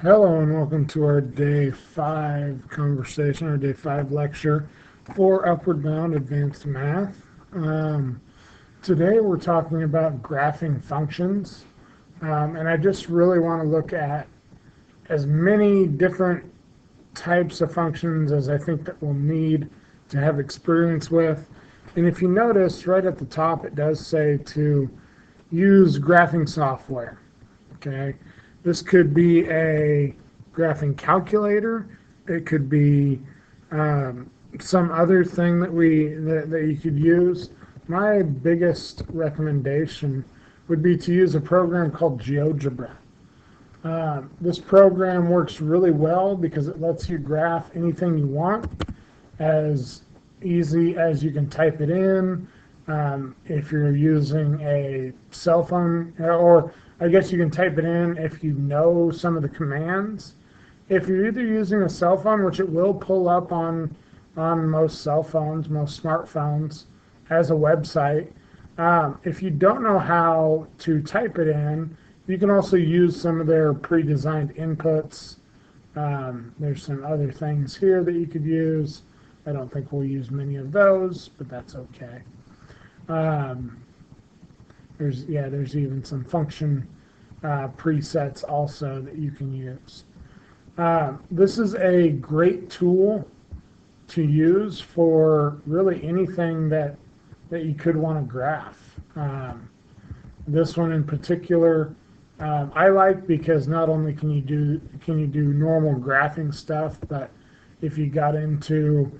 Hello and welcome to our day 5 conversation, our day 5 lecture for Upward Bound Advanced Math. Today we're talking about graphing functions, and I just really want to look at as many different types of functions as I think that we'll need to have experience with. And if you notice right at the top, it does say to use graphing software. Okay, this could be a graphing calculator. It could be some other thing that you could use. My biggest recommendation would be to use a program called GeoGebra. This program works really well because it lets you graph anything you want as easy as you can type it in. If you're using a cell phone, or I guess you can type it in if you know some of the commands. If you're either using a cell phone, which it will pull up on most cell phones, most smartphones, as a website. If you don't know how to type it in, you can also use some of their pre-designed inputs. There's some other things here that you could use. I don't think we'll use many of those, but that's okay. There's even some function presets also that you can use. This is a great tool to use for really anything that you could want to graph. This one in particular I like because not only can you do normal graphing stuff, but if you got into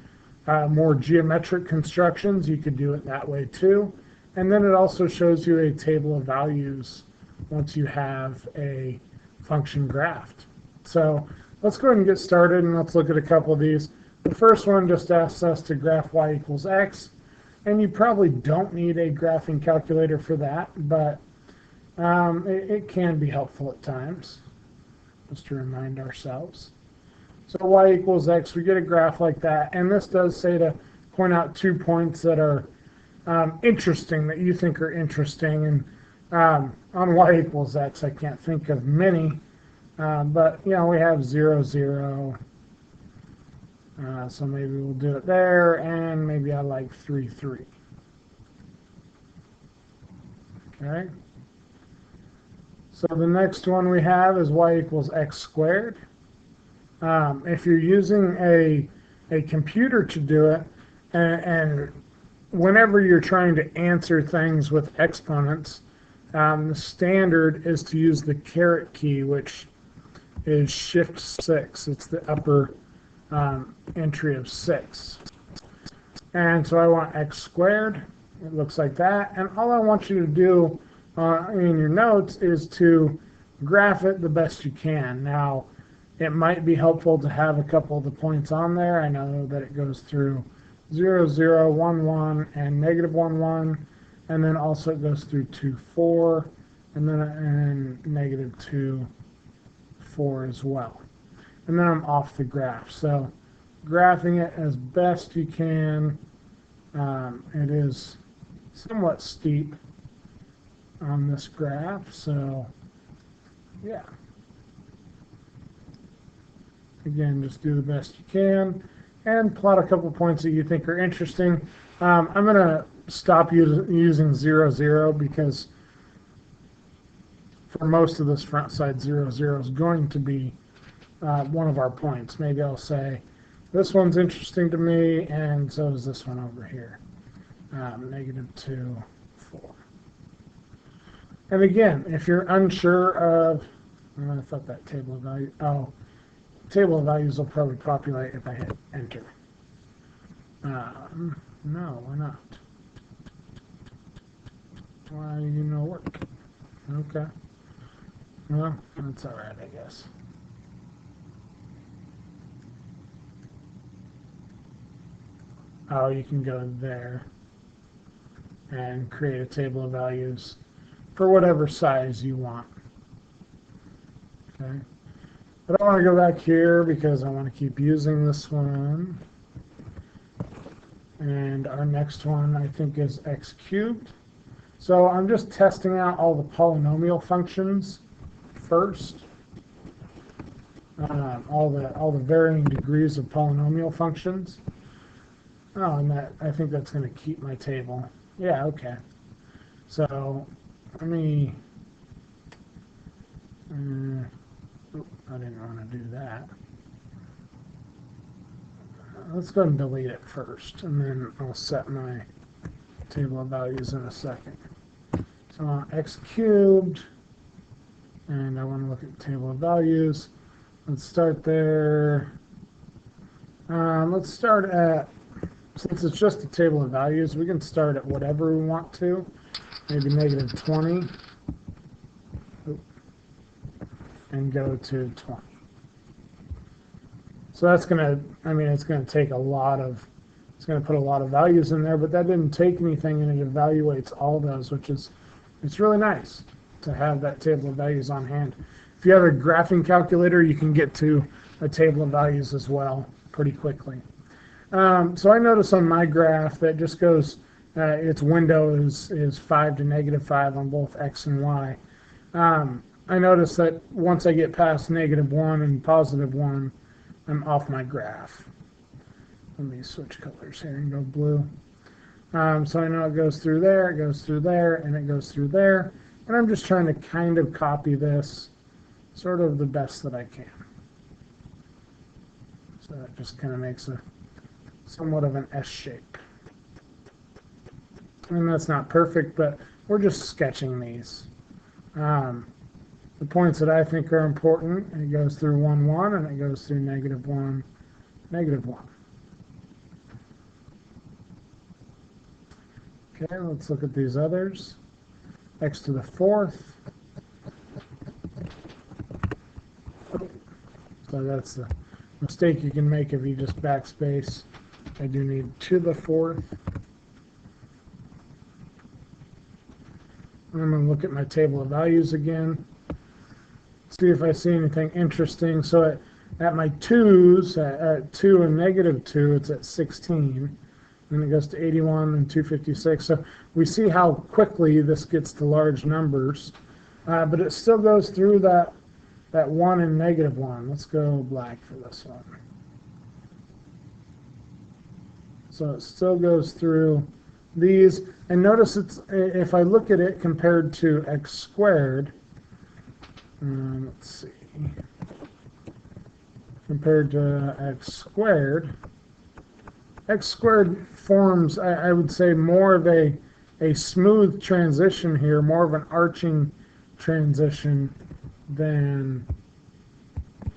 more geometric constructions, you could do it that way too. And then it also shows you a table of values once you have a function graphed. So let's go ahead and get started, and let's look at a couple of these. The first one just asks us to graph y equals x, and you probably don't need a graphing calculator for that, but it can be helpful at times, just to remind ourselves. So y equals x, we get a graph like that, and this does say to point out 2 points that are interesting, that you think are interesting. And on y equals x, I can't think of many, but we have 0, 0. So maybe we'll do it there, and maybe I like 3, 3. Okay. So the next one we have is y equals x squared. If you're using a computer to do it, and whenever you're trying to answer things with exponents, the standard is to use the caret key, which is shift 6. It's the upper entry of 6. And so I want x squared. It looks like that. And all I want you to do in your notes is to graph it the best you can. Now, it might be helpful to have a couple of the points on there. I know that it goes through 0, 0, 1, 1, and negative 1, 1. And then also it goes through 2, 4, and negative 2, 4 as well. And then I'm off the graph. So graphing it as best you can. It is somewhat steep on this graph, so yeah. Again, just do the best you can and plot a couple points that you think are interesting. I'm going to stop using 0, 0 because for most of this front side, 0, 0 is going to be one of our points. Maybe I'll say this one's interesting to me, and so is this one over here. Negative 2, 4. And again, if you're unsure of, I thought that table of values, table of values will probably populate if I hit enter. No, why not? Why no work? Okay. Well, that's all right, I guess. Oh, you can go there and create a table of values for whatever size you want. Okay. But I want to go back here because I want to keep using this one. And our next one, I think, is x cubed. So I'm just testing out all the polynomial functions first. all the varying degrees of polynomial functions. Oh, and I think that's going to keep my table. Yeah, okay. So let me. I didn't want to do that. Let's go ahead and delete it first, and then I'll set my table of values in a second. So I want x cubed, and I want to look at table of values. Let's start there. Let's start at, since it's just a table of values, we can start at whatever we want to. Maybe negative 20. And go to 20. So that's going to, it's going to take it's going to put a lot of values in there, but that didn't take anything, and it evaluates all those, it's really nice to have that table of values on hand. If you have a graphing calculator, you can get to a table of values as well pretty quickly. So I notice on my graph that just goes, its window is 5 to negative 5 on both x and y. I notice that once I get past negative 1 and positive 1, I'm off my graph. Let me switch colors here and go blue. So I know it goes through there, it goes through there, and it goes through there. And I'm just trying to kind of copy this sort of the best that I can. So that just kind of makes a somewhat of an S shape. And that's not perfect, but we're just sketching these. The points that I think are important, it goes through 1, 1, and it goes through negative 1, negative 1. Okay, let's look at these others. X to the 4th. So that's the mistake you can make if you just backspace. I do need to the 4th. I'm going to look at my table of values again. See if I see anything interesting. So at my 2's, at 2 and negative 2, it's at 16. Then it goes to 81 and 256. So we see how quickly this gets to large numbers. But it still goes through that 1 and negative 1. Let's go black for this one. So it still goes through these. And notice if I look at it compared to x squared, let's see, compared to x squared forms, I would say, more of a smooth transition here, more of an arching transition than,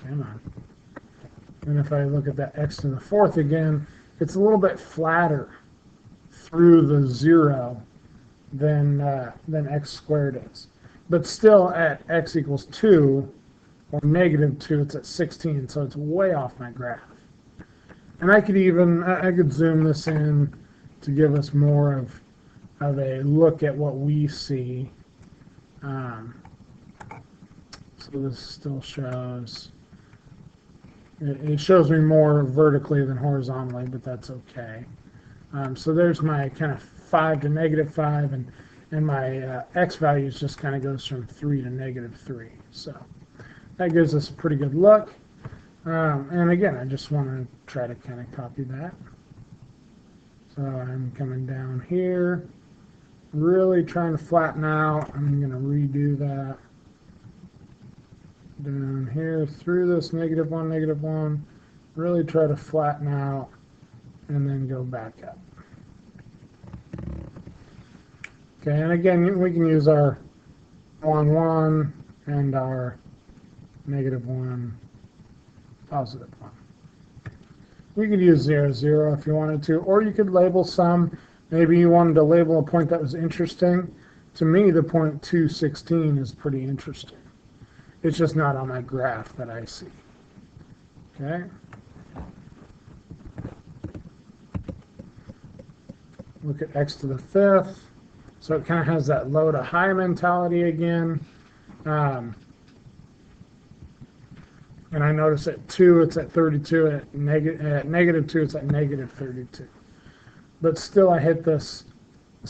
and if I look at that x to the 4th again, it's a little bit flatter through the 0 than x squared is. But still at x equals 2 or negative 2, it's at 16, so it's way off my graph. And I could zoom this in to give us more of a look at what we see. So this still shows, it shows me more vertically than horizontally, but that's okay. So there's my kind of 5 to negative 5, and my x values just kind of goes from 3 to negative 3. So that gives us a pretty good look. And again, I just want to try to kind of copy that. So I'm coming down here, really trying to flatten out. I'm going to redo that. Down here through this negative 1, really try to flatten out, and then go back up. Okay, and again, we can use our 1, 1 and our negative 1, positive 1. You could use 0, 0 if you wanted to, or you could label some. Maybe you wanted to label a point that was interesting. To me, the point 216 is pretty interesting. It's just not on my graph that I see. Okay. Look at x to the 5th. So it kind of has that low to high mentality again. And I notice at 2, it's at 32. At negative 2, it's at negative 32. But still, I hit this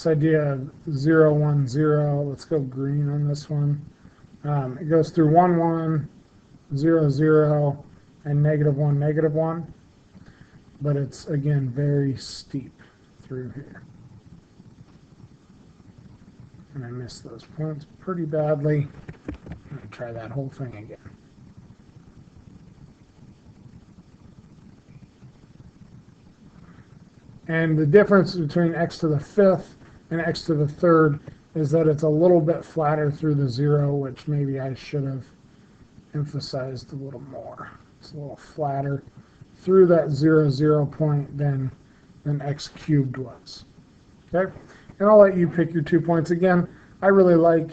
idea of 0, 1, 0. Let's go green on this one. It goes through 1, 1, 0, 0, and -1, -1. But it's, again, very steep through here. And I missed those points pretty badly. I'm going to try that whole thing again. And the difference between x to the 5th and x to the 3rd is that it's a little bit flatter through the 0, which maybe I should have emphasized a little more. It's a little flatter through that 0, 0 point than x cubed was. Okay? And I'll let you pick your 2 points again. I really like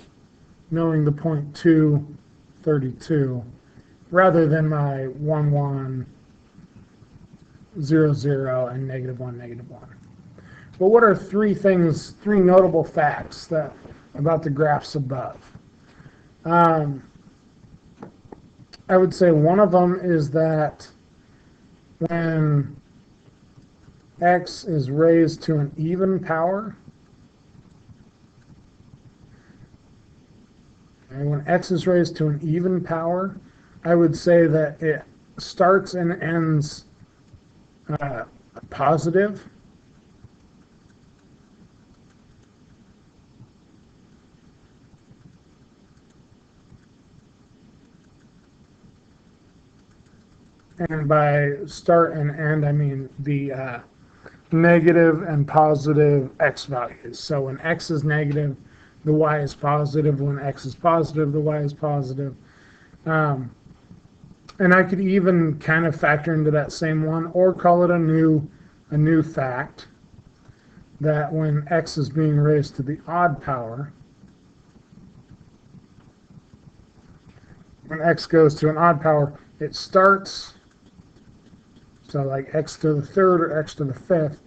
knowing the point 2, 32, rather than my 1, 1, 0, 0, and -1, -1. But what are three notable facts about the graphs above? I would say one of them is that when x is raised to an even power, and when x is raised to an even power, I would say that it starts and ends positive. And by start and end, I mean the negative and positive x values. So when x is negative, the y is positive. When x is positive, the y is positive. And I could even kind of factor into that same one, or call it a new fact, that when x is being raised to the odd power, when x goes to an odd power, it starts, so like x to the 3rd or x to the 5th,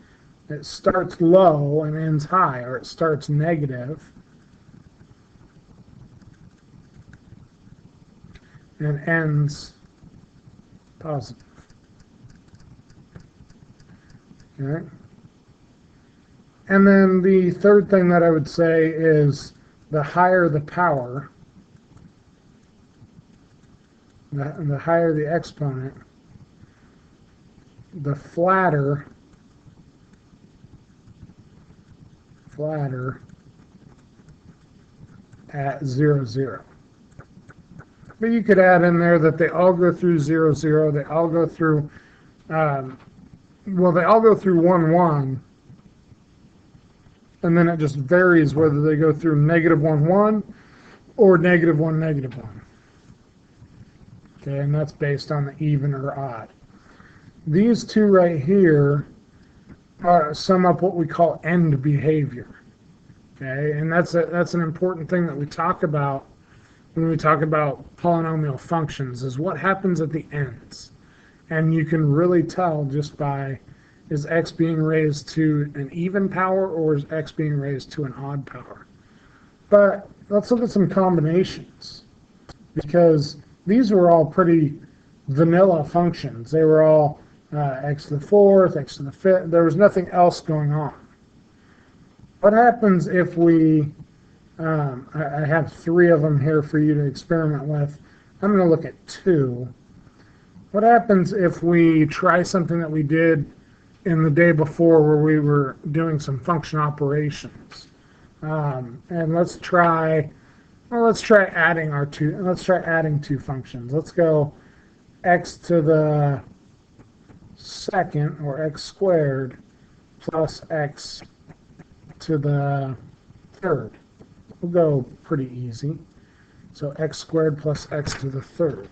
it starts low and ends high, or it starts negative and ends positive. Okay. And then the third thing that I would say is the higher the power, the higher the exponent, the flatter at 0, 0. But you could add in there that they all go through 0, 0. They all go through, they all go through 1, 1. And then it just varies whether they go through -1, 1 or -1, -1. Okay, and that's based on the even or odd. These two right here sum up what we call end behavior. Okay, and that's an important thing that we talk about when we talk about polynomial functions, is what happens at the ends. And you can really tell just by, is x being raised to an even power, or is x being raised to an odd power? But let's look at some combinations, because these were all pretty vanilla functions. They were all x to the 4th, x to the 5th. There was nothing else going on. What happens if we, I have 3 of them here for you to experiment with. I'm going to look at 2. What happens if we try something that we did in the day before, where we were doing some function operations? And let's try adding adding 2 functions. Let's go x to the 2nd, or x squared, plus x to the 3rd. We'll go pretty easy. So x squared plus x to the 3rd.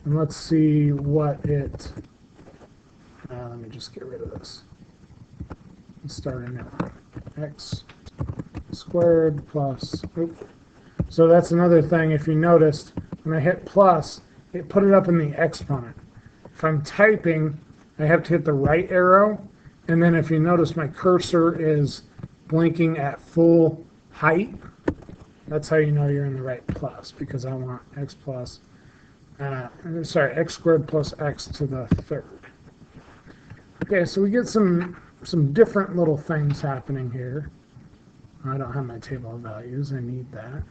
And let's see what it, let me just get rid of this. Let's start a new one. X squared plus, oops. So that's another thing, if you noticed, when I hit plus, it put it up in the exponent. If I'm typing, I have to hit the right arrow, and then if you notice, my cursor is blinking at full height. That's how you know you're in the right plus, because I want x plus, x squared plus x to the 3rd. Okay, so we get some different little things happening here. I don't have my table of values. I need that.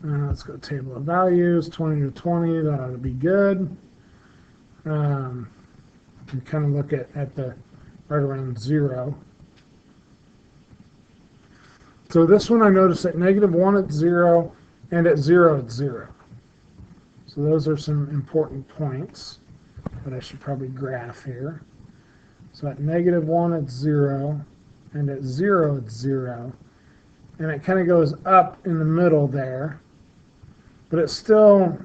Let's go table of values, 20 to 20, that ought to be good. You kind of look at the right around 0. So this one I noticed at -1 it's 0, and at 0 it's 0. So those are some important points that I should probably graph here. So at -1 it's 0, and at 0 it's 0. And it kind of goes up in the middle there, but it still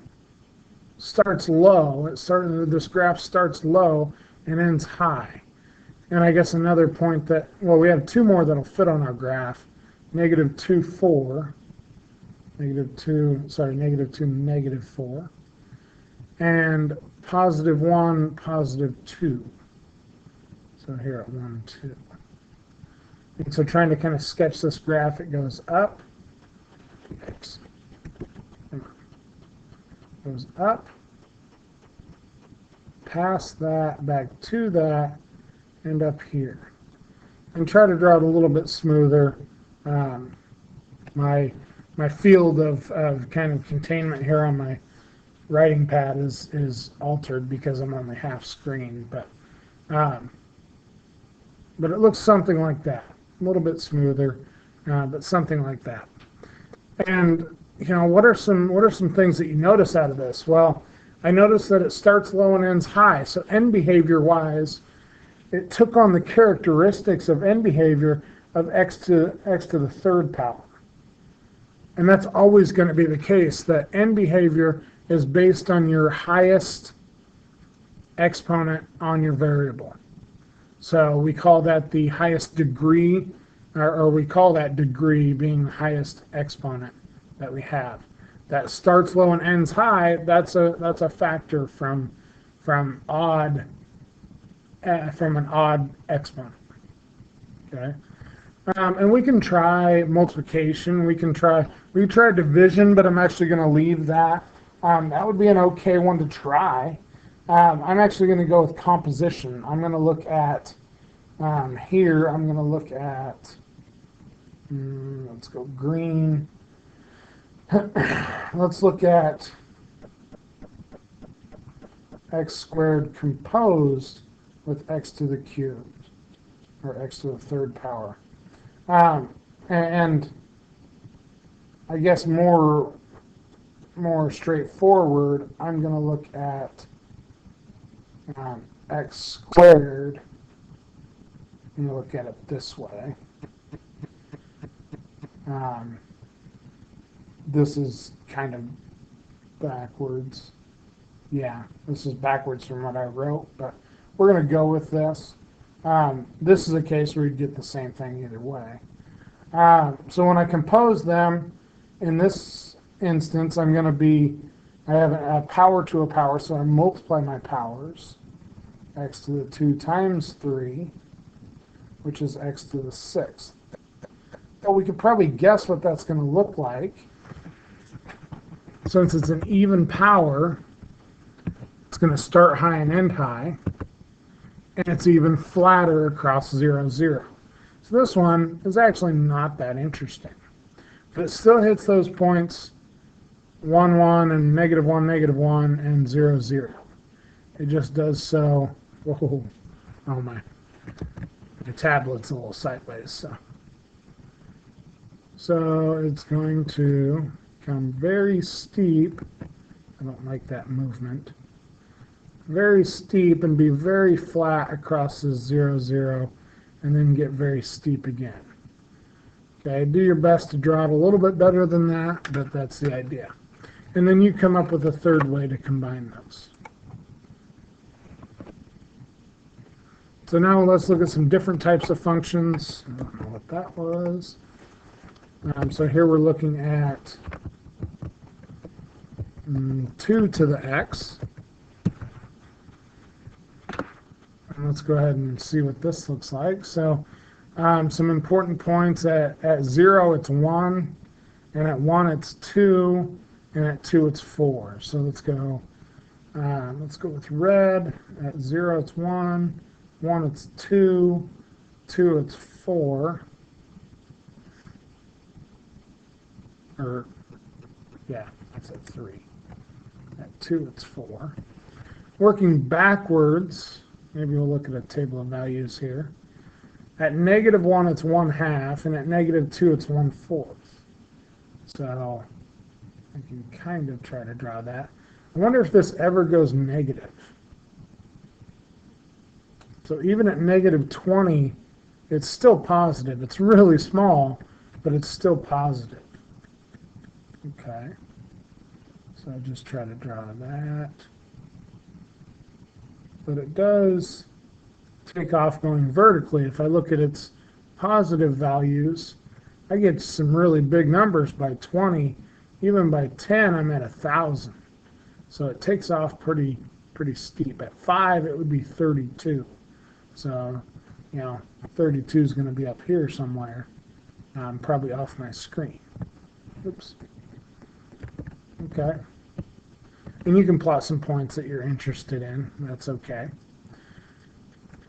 starts low. This graph starts low and ends high. And I guess another point that, well, we have two more that'll fit on our graph. -2, 4. -2, -4. And +1, +2. So here at 1, 2. And so trying to kind of sketch this graph, it goes up. Oops. Goes up, past that, back to that, and up here. And try to draw it a little bit smoother. My field of kind of containment here on my writing pad is altered because I'm only half screen, but it looks something like that. A little bit smoother, but something like that. And what are some things that you notice out of this? Well, I noticed that it starts low and ends high. So end behavior wise, it took on the characteristics of end behavior of x to the third power. And that's always going to be the case, that end behavior is based on your highest exponent on your variable. So we call that the highest degree, or we call that degree being the highest exponent that we have. That starts low and ends high. That's a factor from an odd exponent. Okay, and we can try multiplication. We can try division, but I'm actually going to leave that. That would be an okay one to try. I'm actually going to go with composition. I'm going to look at here. I'm going to look at let's go green. Let's look at x squared composed with x to the cubed, or x to the third power. And I guess more straightforward, I'm going to look at x squared, and look at it this way. This is kind of backwards. Yeah, this is backwards from what I wrote, but we're going to go with this. This is a case where you get the same thing either way. So when I compose them, in this instance, I have a power to a power, so I multiply my powers. X to the 2 times 3, which is x to the 6th. Well, we could probably guess what that's going to look like. Since it's an even power, it's going to start high and end high, and it's even flatter across 0, 0. So this one is actually not that interesting. But it still hits those points 1, 1, and -1, -1, and 0, 0. It just does so. Whoa, oh my tablet's a little sideways. So it's going to come very steep. I don't like that movement. Very steep and be very flat across the 0, 0, and then get very steep again. Okay, do your best to draw it a little bit better than that, but that's the idea. And then you come up with a third way to combine those. So now let's look at some different types of functions. I don't know what that was. So here we're looking at 2 to the x. And let's go ahead and see what this looks like. So some important points. At 0 it's 1, and at 1 it's 2, and at 2 it's 4. So let's go with red. At 0 it's 1, 1 it's 2, 2 it's 4. Or Yeah, it's at 3. At 2, it's 4. Working backwards, maybe we'll look at a table of values here. At -1, it's 1/2, and at -2, it's 1/4. So I can kind of try to draw that. I wonder if this ever goes negative. So even at -20, it's still positive. It's really small, but it's still positive. Okay. So I just try to draw that. But it does take off going vertically. If I look at its positive values, I get some really big numbers by 20. Even by 10, I'm at 1,000. So it takes off pretty steep. At 5, it would be 32. So, 32 is going to be up here somewhere. Probably off my screen. Oops. Okay. And you can plot some points that you're interested in. That's okay.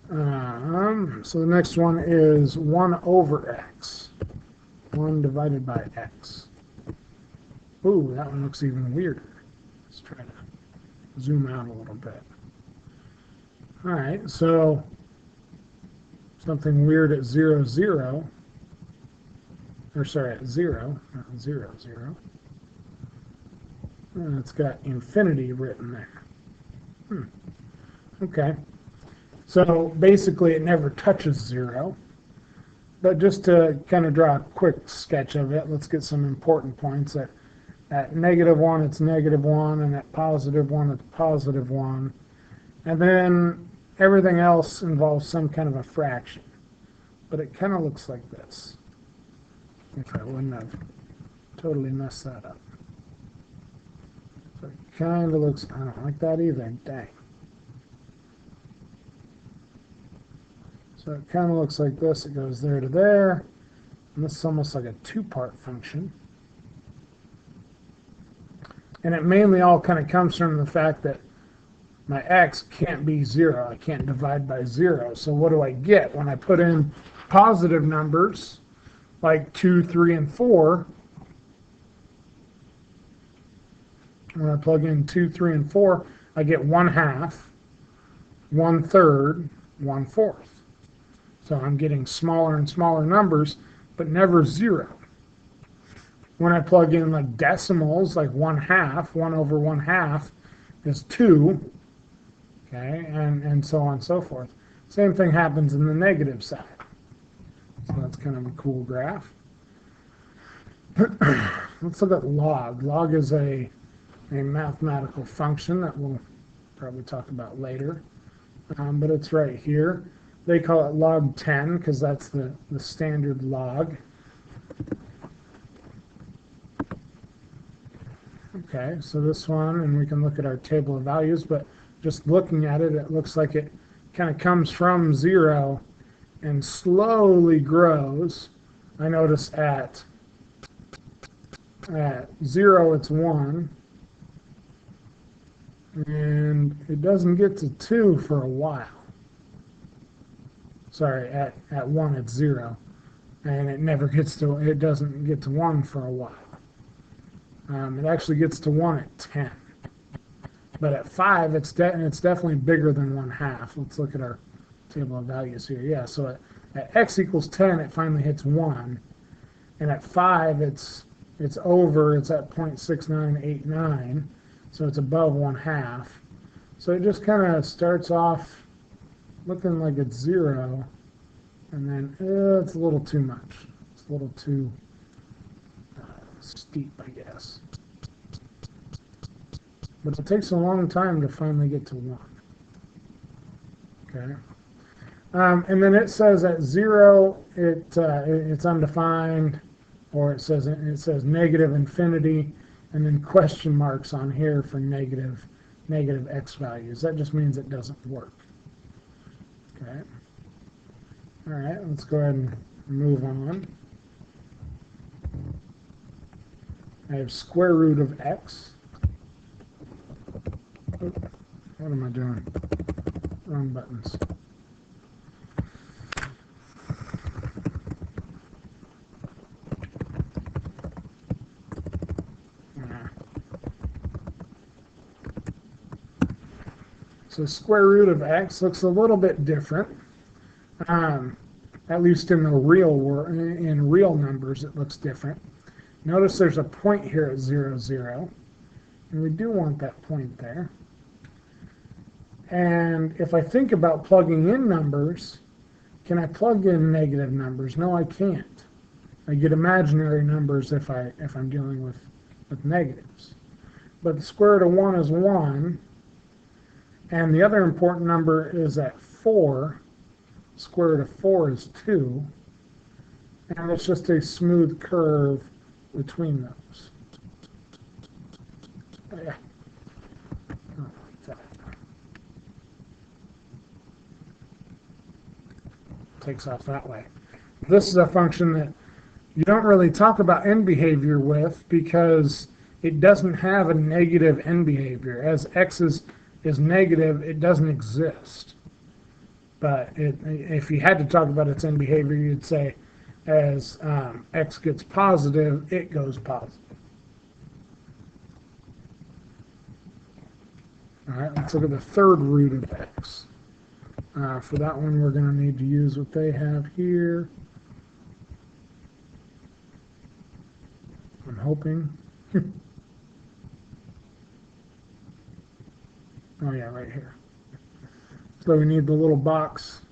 So the next one is 1/x. 1 divided by x. Ooh, that one looks even weirder. Let's try to zoom out a little bit. All right, so something weird at 0, 0. Or sorry, at 0, not 0, 0. And it's got infinity written there. Okay. So basically it never touches 0. But just to kind of draw a quick sketch of it, let's get some important points. At -1, it's -1, and at +1, it's +1. And then everything else involves some kind of a fraction. But it kind of looks like this. If I wouldn't have totally messed that up. So it kind of looks, I don't like that either, dang. So it kind of looks like this. It goes there to there. And this is almost like a 2-part function. And it mainly all kind of comes from the fact that my x can't be 0. I can't divide by 0. So what do I get? When I put in positive numbers, like 2, 3, and 4, when I plug in 2, 3, and 4, I get 1/2, 1/3, 1/4. So I'm getting smaller and smaller numbers, but never 0. When I plug in like decimals, like 1/2, 1/1/2 is 2, okay, and so on and so forth. Same thing happens in the negative side. So that's kind of a cool graph. Let's look at log. Log is a mathematical function that we'll probably talk about later, but it's right here. They call it log 10 because that's the standard log. Okay, so this one, and we can look at our table of values, but just looking at it, it looks like it kind of comes from 0 and slowly grows. I notice at 0 it's 1, and it doesn't get to 2 for a while. Sorry, at 1 it's 0, and it doesn't get to 1 for a while. It actually gets to 1 at 10. But at 5, it's definitely bigger than 1/2. Let's look at our table of values here. Yeah, so at x equals 10, it finally hits 1. And at 5, it's over. It's at 0.6989. So it's above 1/2. So it just kind of starts off looking like it's 0. And then it's a little too much. It's a little too steep, I guess. But it takes a long time to finally get to 1. Okay. And then it says at 0, it's undefined, or it says negative infinity, and then question marks on here for negative x values. That just means it doesn't work. Okay. All right, let's go ahead and move on. I have square root of x. What am I doing? Wrong buttons. So square root of x looks a little bit different. At least in the real world, in real numbers, it looks different. Notice there's a point here at 0, 0. And we do want that point there. And if I think about plugging in numbers, can I plug in negative numbers? No, I can't. I get imaginary numbers if I'm dealing with negatives. But the square root of 1 is 1. And the other important number is at 4. Square root of 4 is 2. And it's just a smooth curve between those. Yeah. Takes off that way. This is a function that you don't really talk about end behavior with because it doesn't have a negative end behavior. As x is negative, it doesn't exist. But if you had to talk about its end behavior, you'd say as x gets positive, it goes positive. All right, let's look at the third root of x. For that one, we're going to need to use what they have here. I'm hoping. Oh yeah, right here. So we need the little box,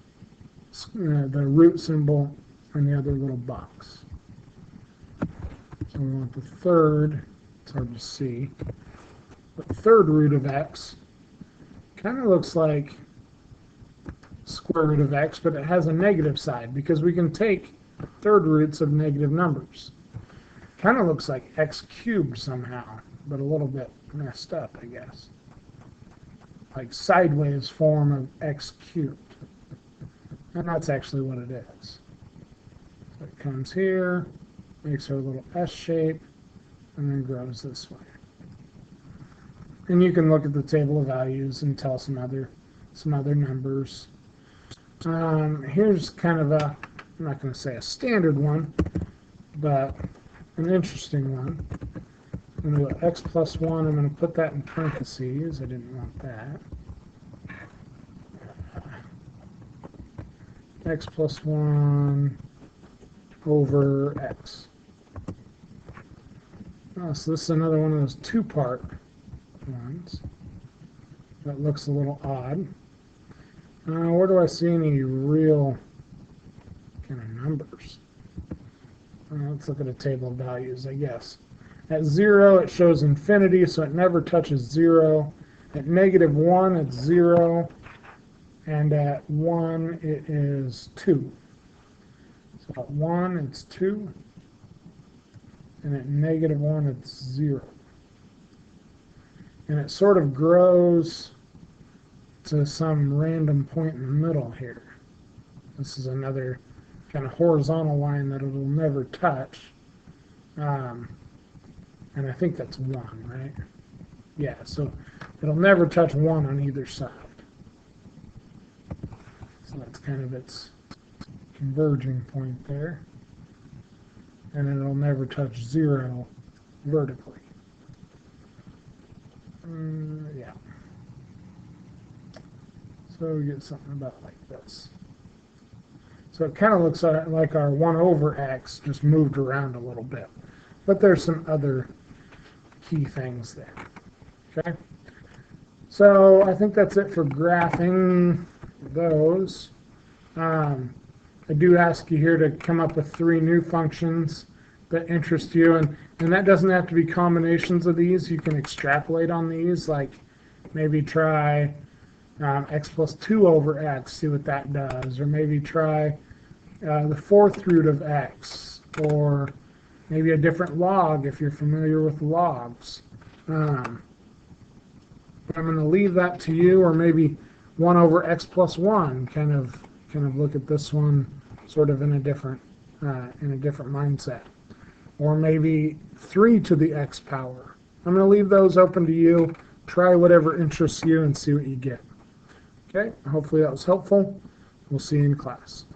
the root symbol, and the other little box. So we want the third, it's hard to see, the third root of x kind of looks like square root of x, but it has a negative side because we can take third roots of negative numbers. Kind of looks like x cubed somehow, but a little bit messed up, I guess. Like sideways form of x cubed. And that's actually what it is. So it comes here, makes our little S shape, and then grows this way. And you can look at the table of values and tell some other numbers. Here's kind of a, I'm not going to say a standard one, but an interesting one. I'm going to go x plus 1. I'm going to put that in parentheses. I didn't want that. X plus 1 over x. Oh, so this is another one of those two-part ones. That looks a little odd. Where do I see any real kind of numbers? Let's look at a table of values, I guess. At 0, it shows infinity, so it never touches 0. At negative 1, it's 0. And at 1, it is 2. So at 1, it's 2. And at negative 1, it's 0. And it sort of grows to some random point in the middle here. This is another kind of horizontal line that it'll never touch. And I think that's 1, right? Yeah, so it'll never touch 1 on either side. So that's kind of its converging point there. And it'll never touch 0 vertically. Yeah. So we get something about like this. So it kind of looks like our 1 over x just moved around a little bit. But there's some other key things there. Okay? So I think that's it for graphing those. I do ask you here to come up with 3 new functions that interest you. And that doesn't have to be combinations of these. You can extrapolate on these, like maybe try x plus 2 over x, see what that does. Or maybe try the fourth root of x, or maybe a different log if you're familiar with logs. I'm going to leave that to you, or maybe 1 over x plus 1. Kind of look at this one sort of in a different mindset. Or maybe 3 to the x power. I'm going to leave those open to you. Try whatever interests you and see what you get. Okay, hopefully that was helpful. We'll see you in class.